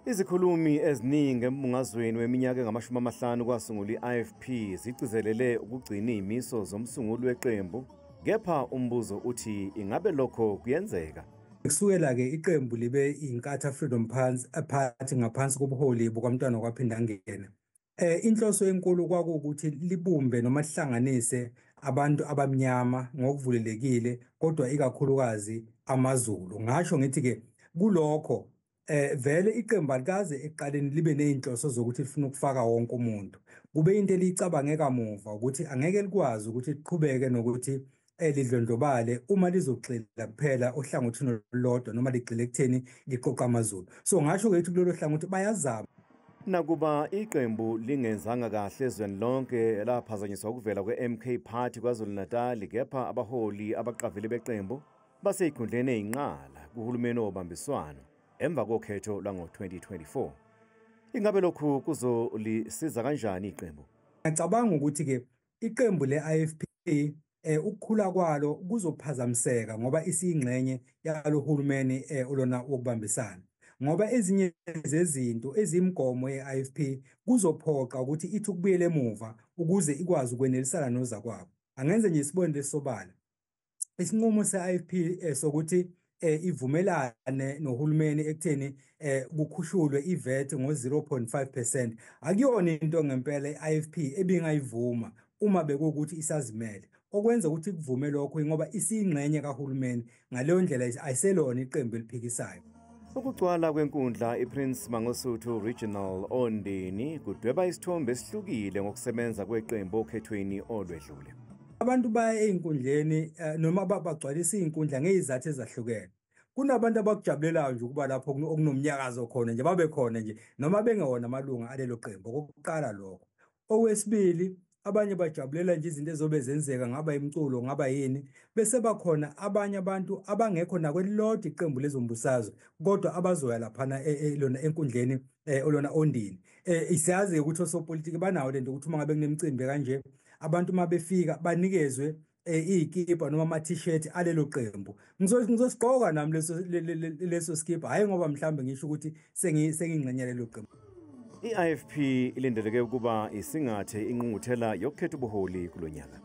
Izikhulumi eziningi embungazweni weminyaka engama-50 kwasungula i-IFP zigcizelele ukugcina izimiso zomsunguli weqembu, kepha umbuzo uthi ingabe lokho kuyenzeka? Kusukela-ke iqembu libe iNkatha Freedom Party ngaphansi kobuholi bukaMntwana kwaPhinda Ngene. Inhloso enkulu kwakuwukuthi libumbe noma lihlanganise abantu abamnyama ngokuvulelekile, kodwa ikakhulukazi amaZulu. Ngasho ngithi-ke kulokho vele iqembu alikaze ekuqaleni libe ney'nhloso zokuthi lifuna ukufaka wonke umuntu. Kube into eliyicabange kamuva ukuthi angeke likwazi ukuthi liqhubeke nokuthi lidlondlobale uma lizogxila kuphela ohlangothini olulodwa noma ligxile ekutheni liqoqa amaZulu. So ngasho-ke ukuthi kulolo hlangothi bayazama. Nakuba iqembu lingenzanga kahle ezweni lonke laphazanyiswa ukuvela kwe-MK Party KwaZulu-Natal, kepha abaholi abaqavile beqembu basey'khundleni ey'nqala kuhulumeni wobambiswano emva kokhetho lwango-2024. Ingabe lokhu kuzolisiza kanjani iqembu? Ngicabanga ukuthi-ke iqembu le-IFP ukukhula kwalo kuzophazamiseka ngoba isiyingxenye yalo hulumeni olona wokubambisana. Ngoba ezinye zezinto ezimgomo ye-IFP kuzophoqa ukuthi ithi ukubuyela emuva ukuze ikwazi ukwenelisana nozakwabo. Angenze nje isibonelo sobala. Isinqumo se-IFP sokuthi ivumelane nohulumeni ekutheni kukhushulwe i-VAT ngo-0.5%. Akuyona into ngempela i-IFP ebingayivuma uma bekuwukuthi isazimele. Okwenza ukuthi kuvume lokho ngoba isiyingxenye kahulumeni, ngaleyo ndlela ayiselona iqembu eliphikisayo. Ukugcwala kwenkundla iPrince Mangosuthu Regional Ondini kudweba isithombe esihlukile ngokusebenza kweqembu okhethweni olwedlule. Abantu baya ey'nkundleni noma bagcwalisa iy'nkundla ngey'zathu ezahlukene. Kunabantu abakujabulelayo nje ukuba lapho okunomnyakazo khona nje, babe khona nje noma bengewona amalunga alelo qembu. Okokuqala lokho. Okwesibili, abanye bajabulela nje izinto ezobe zenzeka, ngaba imculo ngaba yini, bese bakhona abanye abantu abangekho nakwelilodwa iqembu lezombusazwe kodwa abazoya laphana lona enkundleni olona Ondini. Siyazi ukuthi osopolitiki banawo lento ukuthi uma ngabe kunemicimbi kanje, abantu uma befika banikezwe iy'kipa noma ama-t-shirt alelo qembu. Ngizosigqoka nami leso skipa, hhayi ngoba mhlawumbe ngisho ukuthi sengingxenye yalelo qembu. I-IFP ilindeleke ukuba isingathe ingqungquthela yokukhetha ubuholi kulo nyaka.